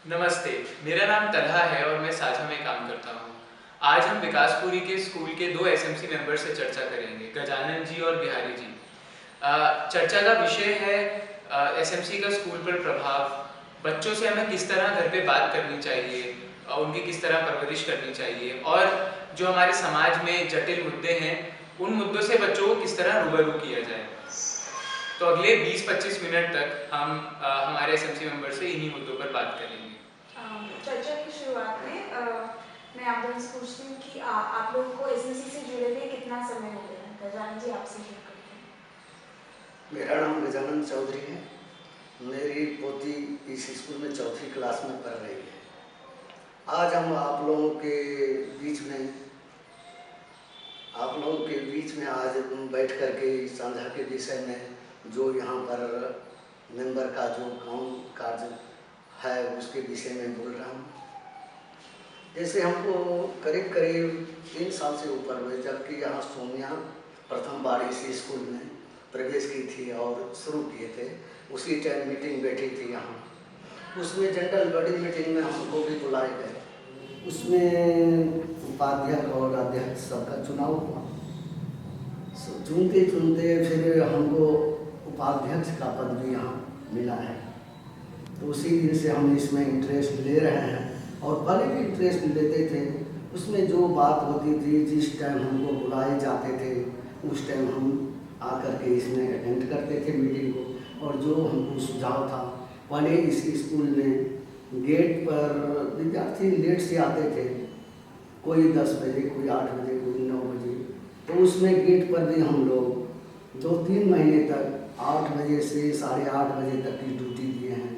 नमस्ते, मेरा नाम तलहा है और मैं साझा में काम करता हूँ। आज हम विकासपुरी के स्कूल के दो एसएमसी मेंबर से चर्चा करेंगे, गजानन जी और बिहारी जी। चर्चा का विषय है एसएमसी का स्कूल पर प्रभाव। बच्चों से हमें किस तरह घर पे बात करनी चाहिए, उनकी किस तरह परवरिश करनी चाहिए और जो हमारे समाज में जटिल मुद्दे हैं, उन मुद्दों से बच्चों को किस तरह रूबरू किया जाए। तो अगले 20-25 मिनट तक हम हमारे एसएमसी मेंबर से इन्हीं मुद्दों पर बात करेंगे। चर्चा की शुरुआत में मैं आप लोगों से पूछती हूँ कि आप लोगों को एसएमसी से जुड़े हुए कितना समय हो गया है? गजानन जी, आपसे शुरू करते हैं। मेरा नाम गजानन चौधरी है। मेरी पोती इस स्कूल में चौथी क्लास में पढ़ रही है। आज हम आप लोगों के बीच में आज बैठ कर के साझा के विषय में जो यहाँ पर मेंबर का जो काम काज है उसके विषय में बोल रहा हूँ। जैसे हमको करीब करीब 3 साल से ऊपर हुए, जबकि यहाँ सोनिया प्रथम बार इसी स्कूल में प्रवेश की थी और शुरू किए थे। उसी टाइम मीटिंग बैठी थी यहाँ। उसमें जनरल बॉडी मीटिंग में हमको भी बुलाए गए। उसमें उपाध्यक्ष और अध्यक्ष सबका चुनाव हुआ। चुनते चुनते फिर हमको उपाध्यक्ष का पद भी यहाँ मिला है। तो उसी दिन से हम इसमें इंटरेस्ट ले रहे हैं और पहले भी इंटरेस्ट लेते थे। उसमें जो बात होती थी, जिस टाइम हमको बुलाए जाते थे उस टाइम हम आकर के इसमें अटेंड करते थे मीटिंग को। और जो हमको सुझाव था, पहले इस स्कूल में गेट पर विद्यार्थी लेट से आते थे, कोई 10 बजे, कोई 8 बजे, कोई 9 बजे। तो उसमें गेट पर भी हम लोग 2-3 महीने तक 8 बजे से 8:30 बजे तक की ड्यूटी दिए हैं।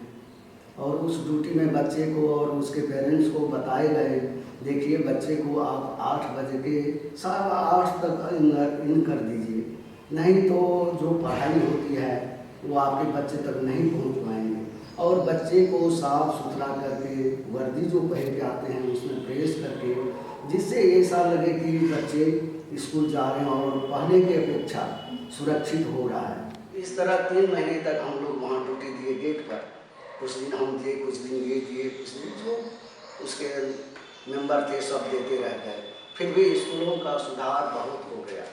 और उस ड्यूटी में बच्चे को और उसके पेरेंट्स को बताए गए, देखिए बच्चे को आप 8 बजे के 8:15 तक इन कर दीजिए, नहीं तो जो पढ़ाई होती है वो आपके बच्चे तक नहीं पहुंच पाएंगे। और बच्चे को साफ सुथरा करके वर्दी जो पहन के आते हैं उसमें प्रेस करके, जिससे ऐसा लगे कि बच्चे स्कूल जा रहे हैं और पढ़ने की अपेक्षा सुरक्षित हो रहा है। इस तरह 3 महीने तक हम लोग वहाँ ड्यूटी दिए गेट पर। कुछ दिन हम दिए, कुछ दिन ये दिए, कुछ दिन जो उसके मेंबर थे सब देते रह गए। फिर भी स्कूलों का सुधार बहुत हो गया।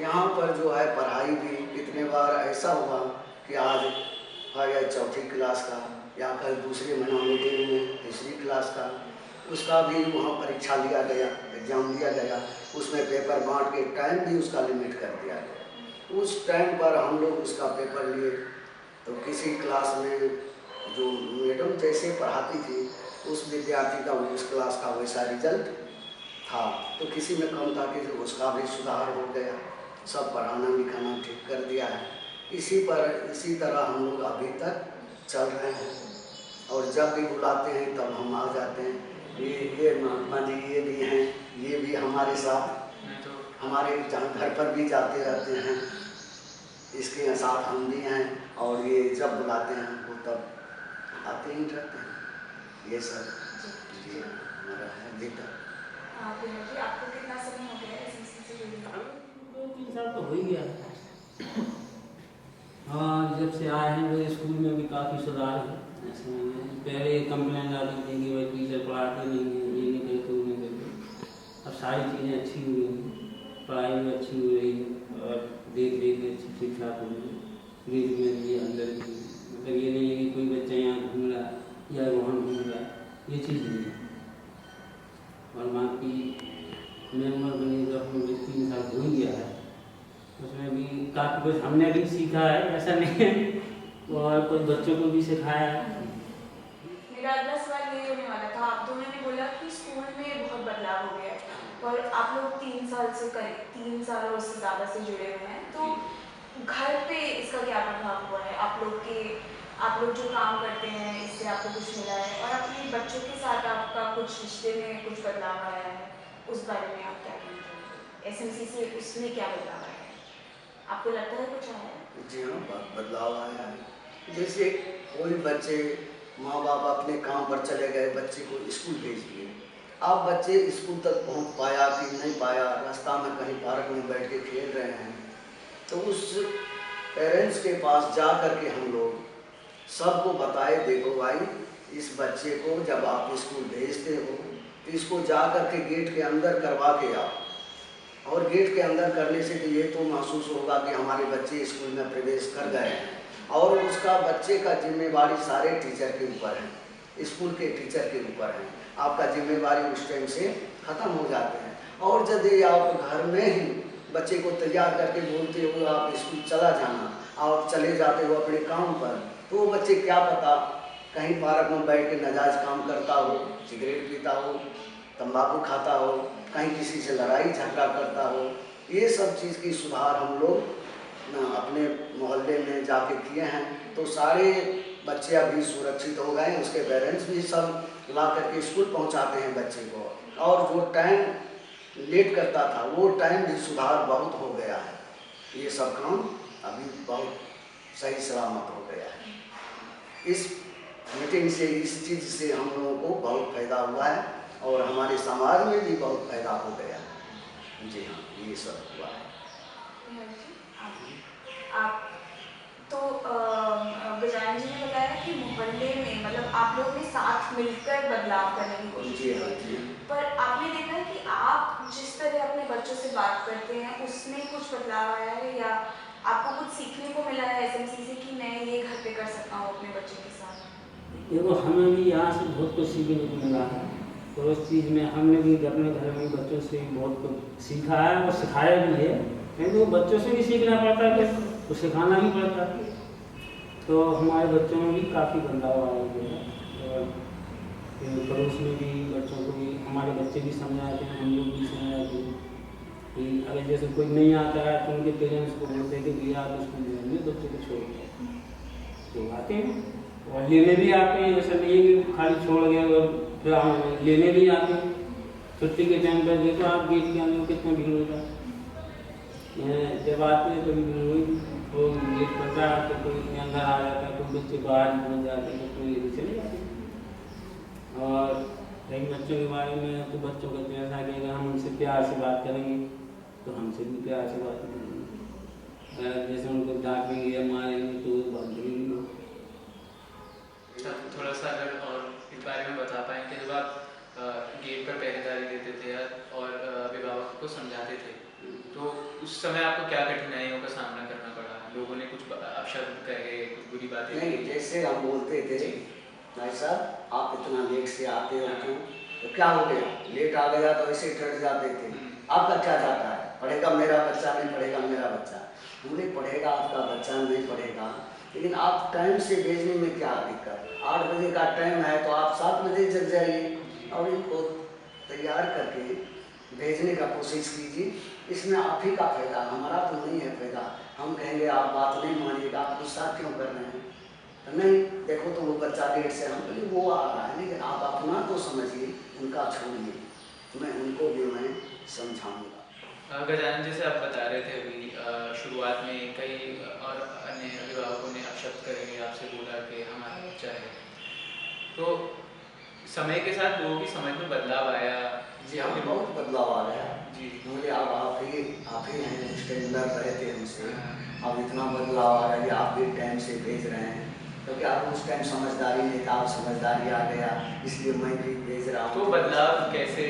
यहाँ पर जो है पढ़ाई भी कितने बार ऐसा हुआ कि आज आ गया चौथी क्लास का, या कल दूसरे महीना मीटिंग में तीसरी क्लास का, उसका भी वहाँ परीक्षा लिया गया, एग्जाम लिया गया। उसमें पेपर बांट के टाइम भी उसका लिमिट कर दिया गया। उस टाइम पर हम लोग उसका पेपर लिए तो किसी क्लास में जो मैडम जैसे पढ़ाती थी उस विद्यार्थी का उस क्लास का वैसा रिजल्ट था, तो किसी में कम था कि उसका भी सुधार हो गया। सब पढ़ाना लिखाना ठीक कर दिया है। इसी तरह हम लोग अभी तक चल रहे हैं। और जब भी बुलाते हैं तब हम आ जाते हैं। ये महात्मा जी ये भी हैं, ये भी हमारे साथ हमारे घर पर भी जाते रहते हैं। इसके साथ हम भी हैं और ये जब बुलाते हैं हमको तब आते ही रहते हैं। ये सब जी हमारा है अभी तक। जी, आपको कितना समय हो गया एसएमसी से जुड़े हुए? 2-3 साल तो हो ही गया। हाँ, जब से आए हैं तो स्कूल में भी काफ़ी सुधार है। ऐसे में पहले कंप्लेंट आती थी कि भाई टीचर पढ़ाते नहीं हैं, ये नहीं करते, वो नहीं करते। अब सारी चीज़ें अच्छी हुई हैं, पढ़ाई भी अच्छी हो रही है और देख रेख भी अच्छी ठीक ठाक हो रही है। गेट में भी अंदर भी, मतलब ये नहीं है कि कोई बच्चा यहाँ घूम रहा है या वहाँ घूम रहा है, ये चीज़ नहीं है। और बाकी मेंबर बने तो हमें 3 साल हो ही गया है, उसमें भी काफ़ी कुछ हमने भी सीखा है, ऐसा नहीं है, और कुछ बच्चों को भी सिखाया है। मेरा अगला सवाल ये होने वाला था, आप दोनों ने बोला कि स्कूल में बहुत बदलाव हो गया है और आप लोग 3 साल से करीब 3 साल और उससे ज़्यादा से जुड़े हुए हैं, तो घर पे इसका क्या प्रभाव हुआ है? आप लोग जो काम करते हैं इससे आपको कुछ मिला है और अपने बच्चों के साथ आपका कुछ रिश्ते में कुछ बदलाव आया है, उस बारे में आप क्या कहते हैं? एसएमसी से उसमें क्या बदलाव आया है? आपको लगता है कुछ आया है? जी हाँ, बहुत बदलाव आया है। जैसे कोई बच्चे माँ बाप अपने काम पर चले गए, बच्चे को स्कूल भेज दिए। अब बच्चे स्कूल तक पहुँच पाया कि नहीं पाया, रास्ता में कहीं पार्क में बैठ के खेल रहे हैं, तो उस पेरेंट्स के पास जा कर के हम लोग सबको बताए, देखो भाई इस बच्चे को जब आप स्कूल भेजते हो तो इसको जा कर के गेट के अंदर करवा के आओ। और गेट के अंदर करने से तो ये तो महसूस होगा कि हमारे बच्चे स्कूल में प्रवेश कर गए हैं, और उसका बच्चे का जिम्मेवारी सारे टीचर के ऊपर है, स्कूल के टीचर के ऊपर है। आपका जिम्मेवारी उस टाइम से ख़त्म हो जाते हैं। और यदि आप घर में ही बच्चे को तैयार करके बोलते हो आप स्कूल चला जाना, आप चले जाते हो अपने काम पर, तो वो बच्चे क्या पता कहीं पार्क में बैठ के नाजायज़ काम करता हो, सिगरेट पीता हो, तंबाकू खाता हो, कहीं किसी से लड़ाई झगड़ा करता हो। ये सब चीज़ की सुधार हम लोग अपने मोहल्ले में जाके किए हैं, तो सारे बच्चे अभी सुरक्षित हो गए। उसके पेरेंट्स भी सब ला करके स्कूल पहुंचाते हैं बच्चे को, और जो टाइम लेट करता था वो टाइम भी सुधार बहुत हो गया है। ये सब काम अभी बहुत सही सलामत हो गया है। इस मीटिंग से, इस चीज़ से हम लोगों को बहुत फायदा हुआ है, और हमारे समाज में भी बहुत फायदा हो गया है। जी हाँ, ये सब हुआ है। आप तो गजानन जी ने बताया कि मोहल्ले में मतलब आप लोग ने साथ मिलकर बदलाव करने की कोशिश जी हाँ, की जी। पर आपने देखा है कि आप जिस तरह अपने बच्चों से बात करते हैं उसमें कुछ बदलाव आया है, या आपको कुछ सीखने को मिला है एसएमसी से कि मैं ये घर पे कर सकता हूँ अपने बच्चे के साथ? देखो, हमें भी यहाँ से बहुत कुछ सीखने को मिला है, तो उस चीज़ में हमने भी अपने घर में बच्चों से बहुत कुछ सीखा है और सिखाया भी है। क्योंकि वो बच्चों से भी सीखना पड़ता है तो सिखाना भी पड़ता है। तो हमारे बच्चों में भी काफ़ी बदलाव आया है, और पड़ोस में भी बच्चों को भी हमारे बच्चे भी समझाते हैं, हम लोग भी समझाते हैं कि अगर जैसे कोई नहीं आता है तो उनके पेरेंट्स को बोलते हैं कि भैया आप स्कूल जाएंगे बच्चे को छोड़ के, तो आते हैं और लेने भी आते हैं। ऐसा नहीं है कि खाली छोड़ गए और फिर हम लेने भी आते हैं। छुट्टी के टाइम पर देखो आप गेट के अंदर कितना भीड़ होता है, जब आते हैं कभी भीड़ हुई तो गेट पर जा तो कोई अंदर आ जाता है, कोई बच्चे बाहर निकल जाते हैं, तो कोई चले जाते हैं। और कई बच्चों के बारे में तो बच्चों को तो ऐसा कि अगर हम उनसे प्यार से बात करेंगे तो हमसे भी प्यार से बात करेंगे, जैसे उनको डांटेंगे या मारेंगे तो बात करेंगे। अच्छा, थोड़ा सा अगर और इस बारे में बता पाएँ कि जब आप गेट पर पहरेदारी देते थे और अभिभावकों को समझाते थे, तो उस समय आपको क्या कठिनाइयों का सामना करना पड़ा? लोगों ने कुछ अपशब्द कहे, कुछ बुरी बातें नहीं, कही? जैसे हम बोलते थे भाई साहब आप इतना लेट से आते हो क्यों, तो क्या हो गया, लेट आ गया तो ऐसे डर जाते थे, आपका क्या जाता है, पढ़ेगा मेरा बच्चा, नहीं पढ़ेगा मेरा बच्चा। हमने पढ़ेगा आपका बच्चा, नहीं पढ़ेगा, लेकिन आप टाइम से भेजने में क्या दिक्कत? 8 बजे का टाइम है तो आप 7 बजे जग जाइए और इनको तैयार करके भेजने का कोशिश कीजिए। इसमें आप ही का फायदा, हमारा तो नहीं है फायदा। हम कहेंगे आप बात नहीं मानिएगा, आप गुस्सा क्यों कर रहे हैं, तो नहीं देखो तो वो बच्चा लेट से, हम बोले वो आ रहा है, लेकिन आप अपना तो समझिए, उनका छोड़िए, मैं उनको भी मैं समझाऊंगा। गजानन जैसे आप बता रहे थे अभी शुरुआत में कई और अन्य अभिभावकों ने अपशब्द करेंगे आपसे बोला कि हमारा बच्चा है, तो समय के साथ लोगों की समझ में बदलाव आया? जी हाँ, बहुत बदलाव आ गया जी। बोले अब आप ही हैं, उस टाइम लड़ रहे थे हमसे, अब इतना बदलाव आ गया, आप भी टाइम से भेज रहे हैं, क्योंकि आप उस टाइम समझदारी नहीं था, अब समझदारी आ गया, इसलिए मैं भी भेज रहा हूँ। तो बदलाव कैसे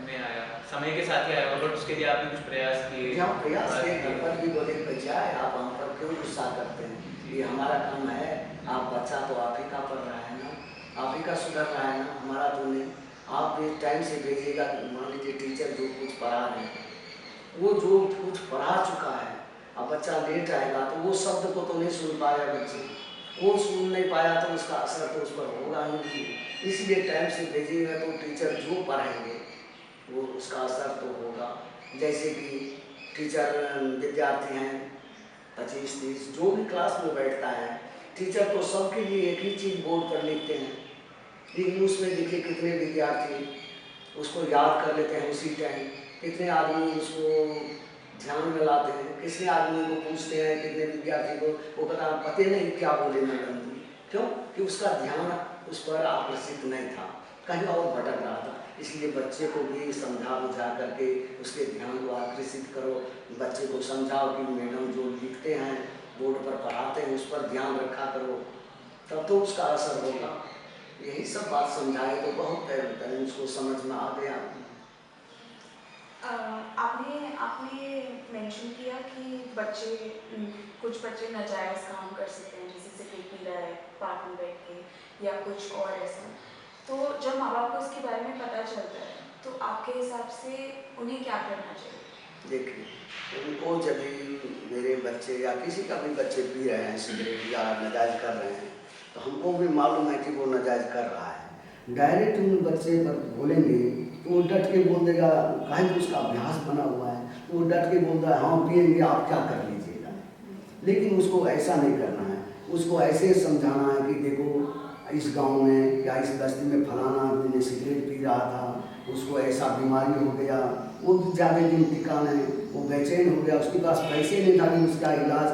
में आया? समय के साथ ही आया, बट उसके लिए आपने कुछ प्रयास किए? जहाँ प्रयास किए, घर पर भी बोले बच्चा है, आप हम पर क्यों गुस्सा करते हैं, ये हमारा काम है, आप बच्चा तो आप ही का पढ़ रहा है ना, आप ही का सुधर रहा है ना, हमारा तो नहीं। आप भी टाइम से भेजिएगा। मान लीजिए टीचर जो कुछ पढ़ा रहे हैं, वो जो कुछ पढ़ा चुका है, अब बच्चा लेट आएगा तो वो शब्द को तो नहीं सुन पाया, बच्चे वो सुन नहीं पाया तो उसका असर तो उस पर होगा ही नहीं। इसलिए टाइम से भेजिएगा तो टीचर जो पढ़ाएंगे वो उसका असर तो होगा। जैसे कि टीचर विद्यार्थी हैं 25-30 जो भी क्लास में बैठता है, टीचर तो सबके लिए एक ही चीज़ बोर्ड पर लिखते हैं, लेकिन उसमें देखिए कितने विद्यार्थी उसको याद कर लेते हैं उसी टाइम, कितने आदमी उसको ध्यान में लाते हैं, कितने आदमी को पूछते हैं, कितने विद्यार्थी को वो पता नहीं क्या बोले मैडम जी, क्यों कि उसका ध्यान उस पर आकर्षित नहीं था, कहीं और भटक रहा था। इसलिए बच्चे को भी समझा बुझा करके उसके ध्यान को आकर्षित करो, बच्चे को समझाओ कि मैडम जो लिखते हैं बोर्ड पर पढ़ाते हैं उस पर ध्यान रखा करो, तब तो उसका असर होगा। यही सब बात समझाए तो बहुत पेरेंट्स को समझ में आ गया। आपने आपने मेंशन किया कि कुछ बच्चे नाजायज़ काम कर सकते हैं, जैसे सिगरेट पी रहा है पार्क में बैठ के या कुछ और ऐसा। तो जब माँ बाप को इसके बारे में पता चलता है तो आपके हिसाब से उन्हें क्या करना चाहिए? देखिए, उनको जब मेरे बच्चे या किसी का भी बच्चे पी रहे हैं सिगरेट या नाजायज़ कर रहे हैं, तो हमको भी मालूम है कि वो नाजायज़ कर रहा है। डायरेक्ट उन बच्चे पर बोलेंगे तो वो डट के बोल देगा, काहे कि उसका अभ्यास बना हुआ है, तो वो डट के बोलता है हाँ पिएंगे, आप क्या कर लीजिएगा। लेकिन उसको ऐसा नहीं करना है, उसको ऐसे समझाना है कि देखो इस गांव में या इस बस्ती में फलाना आदमी ने सिगरेट पी रहा था, उसको ऐसा बीमारी हो गया, वो ज़्यादा दिन टिका नहीं, वो बेचैन हो गया, उसके पास पैसे नहीं था कि उसका इलाज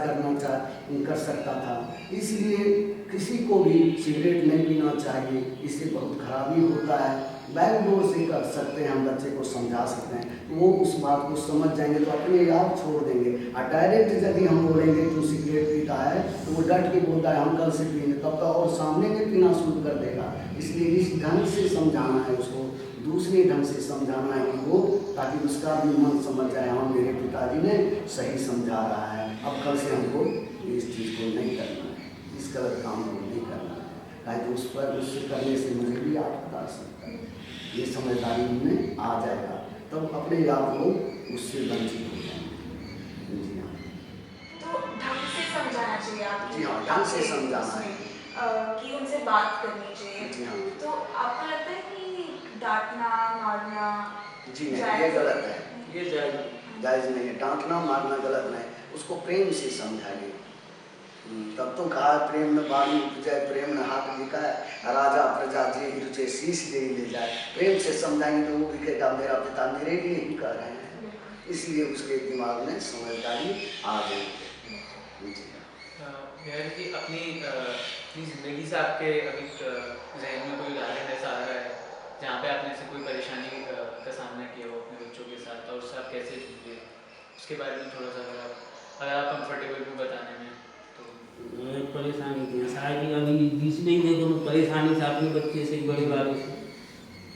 कर सकता था। इसलिए किसी को भी सिगरेट नहीं पीना चाहिए, इससे बहुत खराबी होता है। बैक डोर से कर सकते हैं, हम बच्चे को समझा सकते हैं, वो उस बात को समझ जाएंगे तो अपने आप छोड़ देंगे। और डायरेक्ट यदि हम बोलेंगे तू सिगरेट पीता है तो वो डट के बोलता है हम कल से पीने, तब तो और सामने में पीना शुरू कर देगा। इसलिए इस ढंग से समझाना है उसको, दूसरे ढंग से समझाना है कि वो, ताकि उसका भी मन समझ जाए हाँ मेरे पिताजी ने सही समझा रहा है, अब कल से हमको इस चीज़ को नहीं करना है, इस गलत काम को नहीं करना है। ताकि उस पर उससे करने से मुझे भी आप बता सकते हैं, ये समझदारी में आ जाएगा, तब अपने आप को उससे वंचित हो जाएंगे। जी हाँ, तो ढंग से समझाना चाहिए आपकी। जी हाँ, ढंग से समझाना है कि उनसे बात करनी चाहिए। जी हाँ। तो आपको लगता है कि डांटना मारना जी नहीं, ये गलत है, ये जायज़ नहीं है। डांटना मारना गलत नहीं, उसको प्रेम से समझाइए। तब तो कहा प्रेम में बाणी उपजाए, प्रेम में हाथ लिखाए, राजा प्रजा जे रुचे शीश दे ले जाए। प्रेम से समझाएंगे तो वो भी कहेगा मेरा पिता मेरे लिए ही कर रहे हैं, इसलिए उसके दिमाग में समझदारी आ जाएगी। कि अपनी ज़िंदगी से आपके अभी जहन में कोई उदाहरण ऐसा आ रहा है जहाँ पे आपने से कोई परेशानी का सामना किया हो अपने बच्चों के साथ, और उससे आप कैसे जूझे, उसके बारे में थोड़ा सा अगर आप कंफर्टेबल हो बताने में तो। परेशानी थी शायद ही अभी बीच में ही देखो मैं परेशानी से अपने बच्चे से बड़े वाले से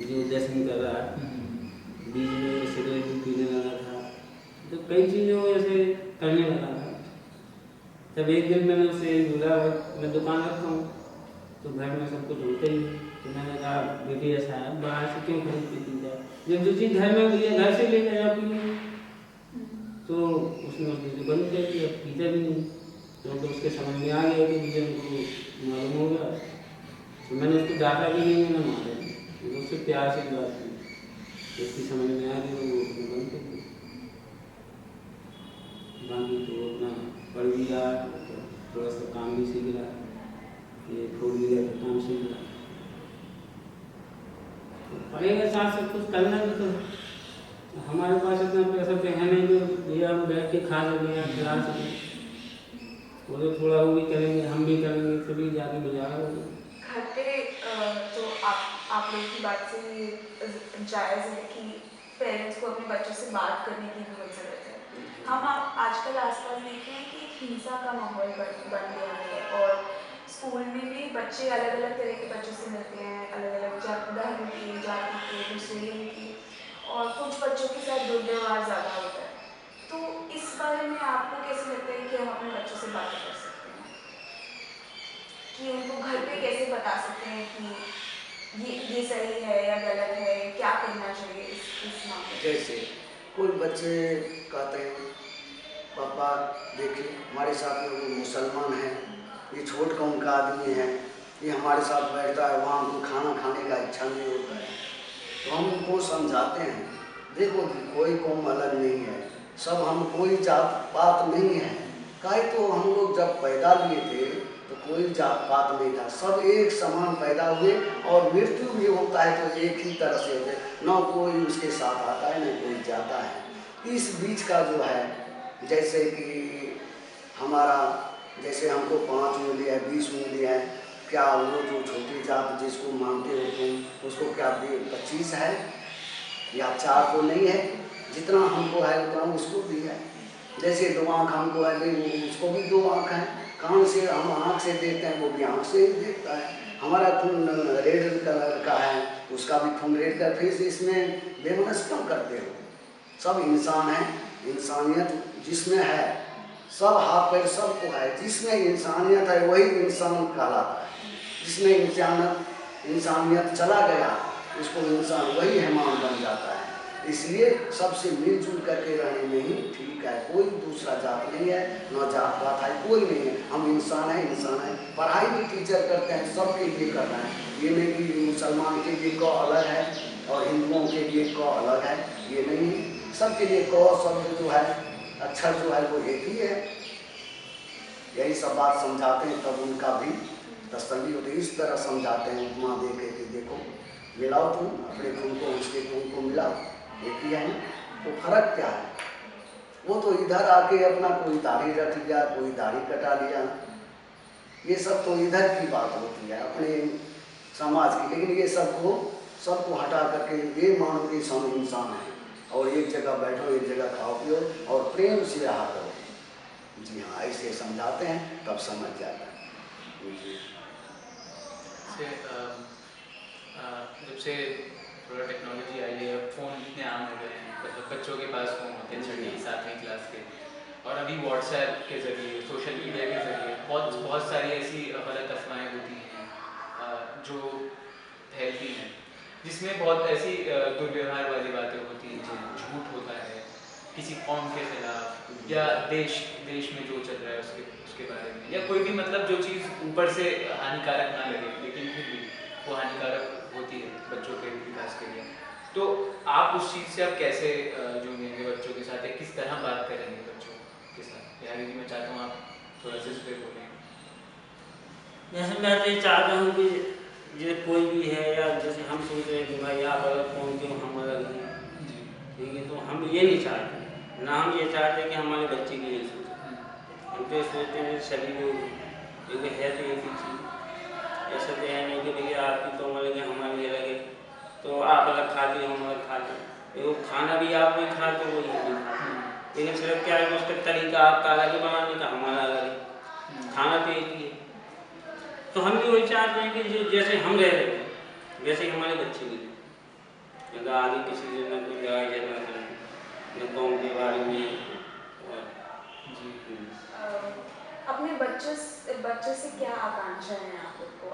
जो 10वीं कर रहा है, बीच में सिगरेट भी पीने लगा था, तो कई चीज़ों ऐसे करने लगा था। तब एक दिन मैंने उससे बोला मैं दुकान रखता हूँ तो घर में सब कुछ होता ही है, तो मैंने कहा बेटी ऐसा है बाहर से क्यों खरीद के पी जाए, जब जो चीज़ घर में हुई है घर से ले जाए आप पी, तो उसने उस चीज़ बंद कर दिया, पीता भी नहीं। तो उसके समझ में आ गया कि मुझे उनको मालूम हो गया, तो मैंने उसको डांटा भी नहीं, मैंने मारा नहीं, तो उससे प्यार से बात की, उसकी समझ में आ गई वो उसने बंद कर दिया। बाकी तो अपना पढ़ भी रहा, थोड़ा सा काम भी सीख रहा, ये 4 व्हीलर का काम सीख रहा, तो पढ़ेगा साथ से कुछ करना भी तो हमारे पास इतना पैसा तो है नहीं जो भैया हम बैठ के खा सकें या खिला सकें, वो तो थोड़ा वो भी करेंगे हम भी करेंगे तभी जाके गुजारा होगा। घर पे तो आप लोगों की बात से जायज़ है कि पेरेंट्स को अपने बच्चों से बात करने की बहुत ज़रूरत है। हम आजकल आसपास देख रहे हैं कि हिंसा का माहौल बन गया है, और स्कूल में भी बच्चे अलग अलग तरह के बच्चों से मिलते हैं, अलग अलग धर्म के, जाति के, दूसरे की, और कुछ बच्चों के साथ दुर्व्यवहार ज़्यादा होता है। तो इस बारे में आपको कैसे लगता है कि हम अपने बच्चों से बातें कर सकते हैं, कि उनको घर पे कैसे बता सकते हैं कि ये सही है या गलत है, क्या करना चाहिए इस मामले में? जैसे कोई बच्चे कहते हैं पापा देखिए हमारे साथ में वो मुसलमान है, ये छोट कौम का आदमी है, ये हमारे साथ बैठता है, वहाँ हमको खाना खाने का इच्छा नहीं होता है, तो हम उनको समझाते हैं देखो कोई कौम अलग नहीं है, सब हम कोई जात पात नहीं है। काहे तो हम लोग जब पैदा लिए थे तो कोई जात पात नहीं था, सब एक समान पैदा हुए, और मृत्यु भी होता है तो एक ही तरह से होते, न कोई उसके साथ आता है न कोई जाता है। इस बीच का जो है जैसे कि हमारा जैसे हमको 5 उंगली है 20 उंगली है, क्या वो जो छोटी जात जिसको मानते हो तुम उसको क्या 25 है या 4 तो नहीं है, जितना हमको है उतना उसको भी है। जैसे 2 आँख हमको है नहीं उसको भी 2 आँख है, कान से हम आँख से देखते हैं वो भी आँख से ही देखता है, हमारा खून रेड कलर का है, उसका भी खून रेड का, फिर इसमें बेमनस क्यों करते हो? सब इंसान है, इंसानियत जिसमें है, सब हाथ पैर सबको है, जिसमें इंसानियत है वही इंसान कहलाता है। जिसमें इंसानियत चला गया उसको इंसान वही हैवान बन जाता है। इसलिए सबसे मिलजुल करके रहने में ही ठीक है। कोई दूसरा जात नहीं है, न जात पात है, कोई नहीं है। हम इंसान है, इंसान है। पढ़ाई भी टीचर करते हैं, सबके लिए कर रहे हैं। ये नहीं कि मुसलमान के लिए क अलग है और हिंदुओं के लिए क अलग है, ये नहीं है। सबके लिए क शब्द जो है, अक्षर जो है वो एक ही है। यही सब बात समझाते हैं, तब उनका भी तसल्ली होती है। इस तरह समझाते हैं उपमा दे के कि देखो मिलाओ तुम अपने खून को उसके खून को मिलाओ, एक ही है ना, तो फर्क क्या है? वो तो इधर आके अपना कोई दाढ़ी रख लिया, कोई दाढ़ी कटा लिया, ये सब तो इधर की बात होती है अपने समाज की। लेकिन ये सबको हटा करके ये मानो कि हम इंसान हैं और एक जगह बैठो, एक जगह खाओ पियो और प्रेम से रहा करो। जी हाँ, ऐसे समझाते हैं तब समझ जाता है। जब से थोड़ा टेक्नोलॉजी आई है, फ़ोन इतने आम हो गए हैं, मतलब बच्चों के पास फ़ोन होते हैं 6वीं 7वीं क्लास के, और अभी व्हाट्सएप के ज़रिए, सोशल मीडिया के ज़रिए बहुत सारी ऐसी गलत अफवाहें होती हैं जो फैलती हैं, जिसमें बहुत ऐसी दुर्व्यवहार वाली बातें होती हैं, झूठ होता है किसी कौम के खिलाफ या देश में जो चल रहा है उसके बारे में, या कोई भी मतलब जो चीज़ ऊपर से हानिकारक ना लगे लेकिन फिर भी वो हानिकारक होती है बच्चों के विकास के लिए। तो आप उस चीज़ से आप कैसे जुड़ेंगे बच्चों के साथ, या किस तरह बात करेंगे बच्चों के साथ? बिहारी जी, मैं चाहता हूँ आप थोड़ा सा इस पर बोलें। जैसे मैं तो ये चाहता हूँ कि जैसे कोई भी है, या जैसे हम सोच रहे हैं कि भाई आप अलग कौन के हम अलग हैं, ठीक है, तो हम ये नहीं चाहते ना, हम ये चाहते हैं कि हमारे बच्चे के लिए सोचें। हम तो सोचते हैं सभी लोग एक है तो एक ही चीज़, ऐसा तो है नहीं कि भैया आपकी तो अलग है हमारी अलग है, तो आप अलग खाते हो हम अलग खाते हैं। वो खाना भी आप नहीं खाते, वो ही नहीं खाते, लेकिन सिर्फ क्या है कि उसका तरीका आपका अलग है बनाने का, हमारा अलग है, खाना तो एक ही है। तो हम भी वही चाहते हैं कि जैसे हम रह रहे हैं वैसे ही हमारे बच्चे भी, मतलब आगे किसी से न कोई लड़ाई झगड़ा करें, न कौम के बारे में। अपने बच्चे से क्या आकांक्षा है आप लोग को?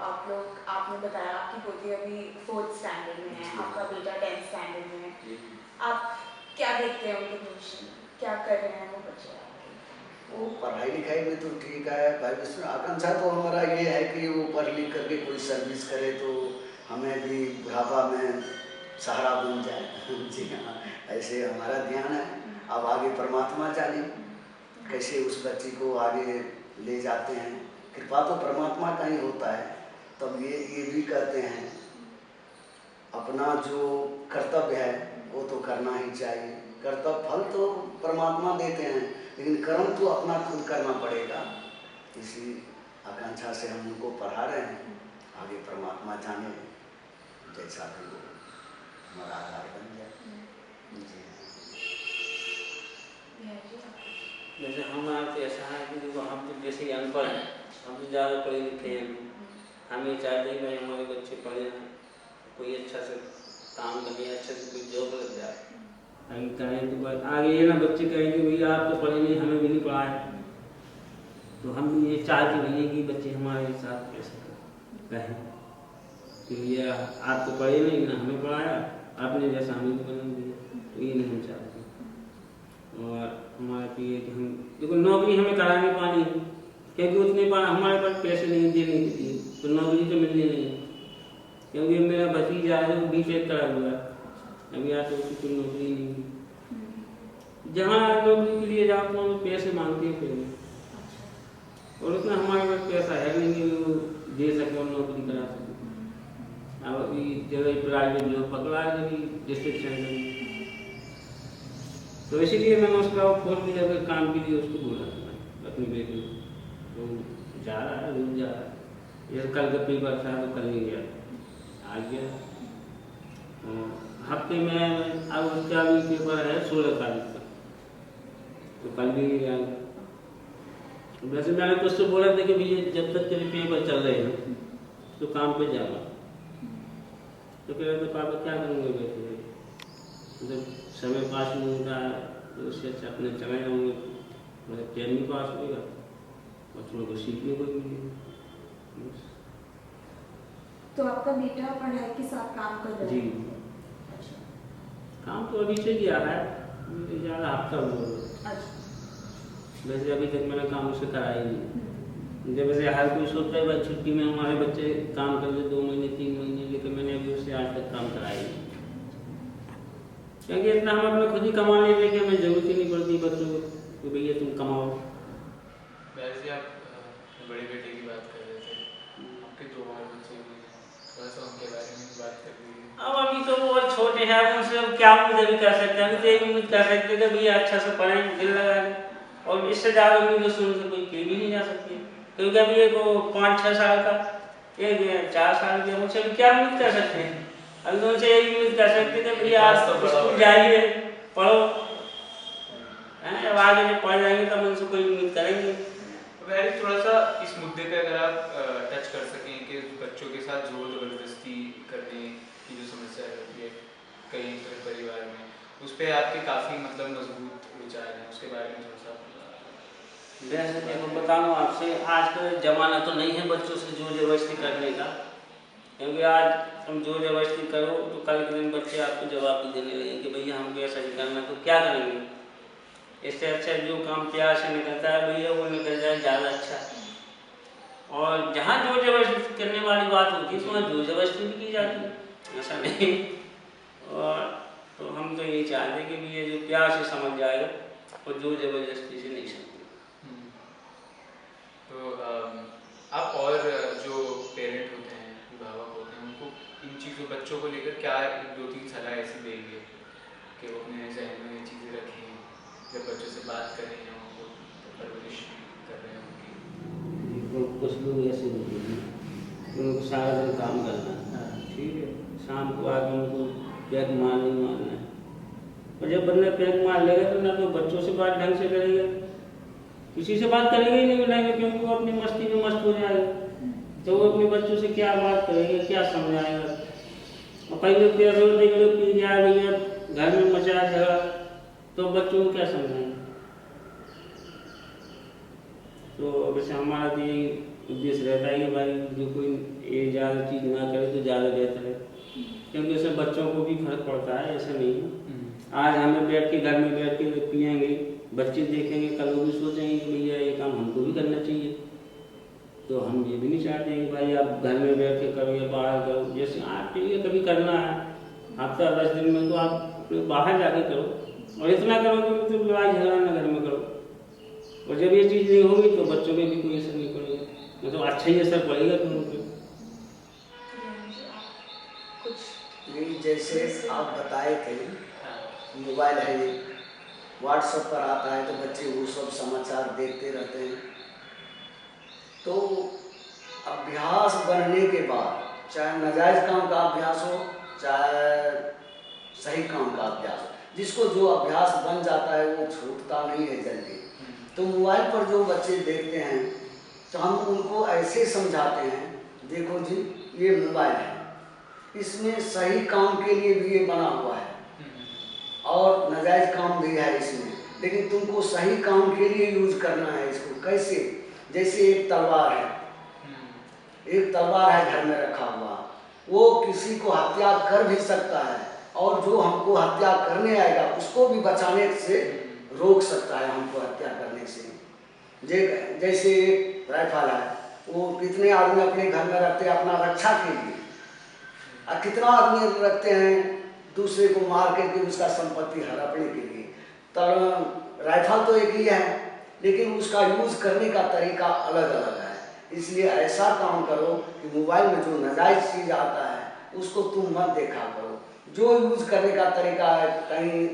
आपने बताया आपकी पोती अभी 4th स्टैंडर्ड में है, आपका बेटा 10th स्टैंडर्ड में है। आप क्या देखते हैं उनके भविष्य में, क्या कर रहे हैं वो बच्चे? वो पढ़ाई लिखाई में तो ठीक है, भविष्य आकांक्षा तो हमारा ये है कि वो पढ़ लिख करके कोई सर्विस करे तो हमें भी बुढ़ापा में सहारा बन जाए। जी हाँ, ऐसे हमारा ध्यान है। अब आगे परमात्मा जाने कैसे उस बच्ची को आगे ले जाते हैं। कृपा तो परमात्मा का ही होता है। तब ये भी कहते हैं अपना जो कर्तव्य है वो तो करना ही चाहिए। कर्तव्य फल तो परमात्मा देते हैं, लेकिन कर्म तो अपना खुद करना पड़ेगा। इसी आकांक्षा से हम उनको पढ़ा रहे हैं। आगे परमात्मा जाने जैसा भी हो हमारा आधार बन जाए। जैसे हमारा तो ऐसा है कि देखो हम तो जैसे ही अनपढ़ हैं, हम तो ज़्यादा पढ़े लिखे हैं, हम ये चाहते हैं भाई हमारे बच्चे पढ़े हैं, कोई अच्छा से काम करें, अच्छा से कोई जॉब लग जाए। हम कहें तो बस आगे ये ना बच्चे कहेंगे भैया आप तो पढ़े नहीं, हमें भी नहीं पढ़ाए। तो हम ये चाहते नहीं कि बच्चे हमारे साथ कैसे कहें कि भैया आप तो पढ़े नहीं ना हमें पढ़ाया, आपने जैसा हमें भी बना दिया, तो ये नहीं हम चाहते। और हमारा तो ये कि हम देखो नौकरी हमें करा नहीं पानी, क्योंकि उतने हमारे पास पैसे नहीं देने के लिए, तो नौकरी तो मिलनी नहीं है। क्योंकि मेरा भतीजा है वो B.Tech करा हुआ है, अभी आज तो उसकी कोई नौकरी नहीं है। जहाँ नौकरी के लिए जाते हैं पैसे मांगते हैं पहले, और उतना हमारे पास पैसा है नहीं कि वो दे सके और नौकरी करा सके। अब अभी जगह प्राइवेट जॉब पकड़ा है अभी डिस्ट्रिक्ट सेंटर में, तो इसीलिए मैंने उसका फोन भी जगह काम के लिए उसको बोला था अपनी बेटी को, तो जा रहा है रोज जा रहा है। ये कल का पेपर था तो कल नहीं गया, आज गया। हफ्ते में अब उसका भी पेपर है 16 तारीख का, तो कल भी गया। वैसे मैंने तो उससे बोला था कि भैया जब तक तेरे पेपर चल रहे हैं तो काम पे जाऊँगा। तो कह रहे थे पापा क्या करूँगे बैठे बैठे, मतलब समय पास नहीं होता है, तो उससे अच्छा अपने चले जाऊँगे, मतलब टाइम भी पास होगा और थोड़ा कुछ सीखने को भी मिलेगा। बस। तो आपका बेटा पढ़ाई के साथ काम कर रहा है? जी। अच्छा। काम तो अभी से किया है, ज़्यादा हफ्ता हुआ है। अच्छा। वैसे अभी तक मैंने काम उसे कराया ही नहीं। जब वैसे हर कोई सोचता है भाई छुट्टी में हमारे बच्चे काम कर ले 2 महीने 3 महीने, लेकिन मैंने अभी उससे आज तक काम कराया ही नहीं, क्योंकि इतना हम अपने खुद ही कमा लेते कि हमें जरूरत ही नहीं पड़ती बच्चों को कि भैया तुम कमाओ। वैसे आप बड़े बेटे की बात कर रहे थे, आपके 2 और बच्चे भी हैं, थोड़ा सा उनके बारे में भी बात कर लीजिए। अब अभी तो वो छोटे हैं, उनसे अब क्या उम्मीद अभी कर सकते हैं, अभी तो यही उम्मीद कर सकते हैं कि भैया अच्छा से पढ़ें, दिल लगाएं, और इससे ज़्यादा उम्मीद तो उनसे कोई की भी नहीं जा सकती, क्योंकि अभी एक 5-6 साल का, एक 4 साल के, उनसे अभी क्या उम्मीद कर सकते हैं। अभी तो उनसे यही उम्मीद कर सकते हैं कि भैया आप स्कूल जाइए, पढ़ो, अब आगे जब पढ़ जाएंगे तब उनसे कोई उम्मीद करेंगे। वैसे थोड़ा सा इस मुद्दे पे अगर आप टच कर सकें कि बच्चों के साथ जोर ज़बरदस्ती करने की जो समस्या रहती है कई परिवार में, उस पर आपके काफ़ी मतलब मजबूत विचार हैं, उसके बारे में थोड़ा सा। वैसे देखो बताऊँ आपसे, आज का ज़माना तो नहीं है बच्चों से जोर जबरदस्ती करने का, क्योंकि आज तुम जोर जबरदस्ती करो तो कल के दिन बच्चे आपको जवाब भी देने लगेंगे कि भैया हमको ऐसा नहीं करना, तो क्या करेंगे। इससे अच्छा जो काम प्यार से निकलता है भैया वो निकल जाए ज़्यादा अच्छा। और जहाँ जोर जबरदस्ती करने वाली बात होती है तो वहाँ जोर जबरदस्ती भी की जाती है, ऐसा नहीं। और तो हम तो यही चाहते हैं कि भैया जो प्यार से समझ जाएगा और जोर जबरदस्ती से नहीं समझेगा। तो आप और जो पेरेंट होते हैं, अभिभावक होते हैं, उनको इन चीज़ों बच्चों को लेकर क्या 2-3 सलाह ऐसी देंगे कि वो अपने जहन में ये चीज़ें रखें जब बच्चों से बात कर रहे हैं, उनको परवरिश कर रहे हैं उनकी। कुछ लोग ऐसे होते हैं उनको सारा दिन काम करना है, ठीक है, शाम को आके उनको पैक मारना है, और जब बंदा पैक मार लेगा तो ना तो बच्चों से बात ढंग से करेगा, किसी से बात करेगा ही नहीं, क्योंकि वो अपनी मस्ती में मस्त हो जाएगा, तो वो अपने बच्चों से क्या बात करेगा, क्या समझाएगा। और कई लोग ऐसे होते हैं लोग कि यार भैया घर में मचा झगड़ा, तो बच्चों को क्या समझाएंगे। तो वैसे हमारा तो यही उद्देश्य रहता है कि भाई जो कोई ये ज़्यादा चीज़ ना करे तो ज़्यादा बेहतर है, क्योंकि उससे बच्चों को भी फर्क पड़ता है, ऐसा नहीं है। आज हमें बैठ के घर में बैठ के पिएंगे, बच्चे देखेंगे, कल वो भी सोचेंगे कि भैया ये काम हमको भी करना चाहिए। तो हम ये भी नहीं चाहते कि भाई आप घर में बैठ के करो या बाहर करो, जैसे आप ठीक कभी करना है हफ्ता 10 दिन में, तो आप बाहर जाके करो, और इतना करो कि मतलब लड़ाई झगड़ा ना घर में करो। और जब ये चीज़ नहीं होगी तो बच्चों में भी कोई असर नहीं पड़ेगा, मतलब अच्छा ही असर पड़ेगा तुम पे। नहीं, जैसे आप बताए थे मोबाइल है, व्हाट्सएप पर आता है तो बच्चे वो सब समाचार देखते रहते हैं, तो अभ्यास बनने के बाद चाहे नाजायज़ काम का अभ्यास हो चाहे सही काम का अभ्यास हो, जिसको जो अभ्यास बन जाता है वो छूटता नहीं है जल्दी। तो मोबाइल पर जो बच्चे देखते हैं तो हम उनको ऐसे समझाते हैं, देखो जी ये मोबाइल है, इसमें सही काम के लिए भी ये बना हुआ है और नाजायज़ काम भी है इसमें, लेकिन तुमको सही काम के लिए यूज करना है इसको। कैसे? जैसे एक तलवार है, एक तलवार है घर में रखा हुआ, वो किसी को हत्या कर भी सकता है, और जो हमको हत्या करने आएगा उसको भी बचाने से रोक सकता है, हमको हत्या करने से। जैसे एक राइफल है, वो कितने आदमी अपने घर में रखते हैं अपना रक्षा के लिए, और कितना आदमी रखते हैं दूसरे को मार करके उसका संपत्ति हड़पने के लिए। तो राइफल तो एक ही है, लेकिन उसका यूज करने का तरीका अलग अलग है। इसलिए ऐसा काम करो कि मोबाइल में जो नाजायज़ चीज़ आता है उसको तुम मत देखा करो। जो यूज करने का तरीका है, कहीं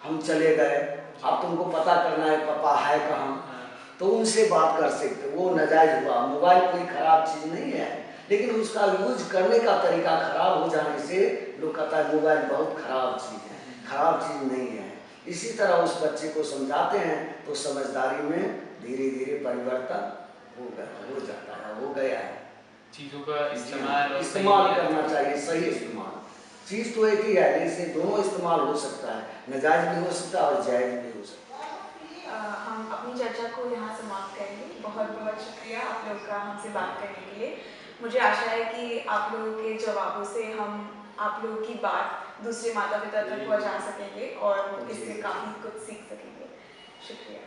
हम चले गए, अब तुमको पता करना है पापा है कहाँ, तो उनसे बात कर सकते, वो नाजायज़ हुआ। मोबाइल कोई ख़राब चीज़ नहीं है, लेकिन उसका यूज करने का तरीका खराब हो जाने से लोग कहता है मोबाइल बहुत ख़राब चीज़ है, ख़राब चीज़ नहीं है। इसी तरह उस बच्चे को समझाते हैं तो समझदारी में धीरे धीरे परिवर्तन हो जाता है, हो गया है। चीज़ों का इस्तेमाल और इस्तेमाल सही करना चाहिए, सही इस्तेमाल। चीज़ तो एक ही है, लेकिन इससे दोनों इस्तेमाल हो सकता है, नाजायज़ भी हो सकता है और जायज़ भी हो सकता है। हम अपनी चर्चा को यहाँ समाप्त करेंगे। बहुत बहुत शुक्रिया आप लोग का हमसे बात करने के लिए। मुझे आशा है कि आप लोगों के जवाबों से हम आप लोगों की बात दूसरे माता पिता तक पहुँचा सकेंगे और वो इससे काफ़ी कुछ सीख सकेंगे। शुक्रिया।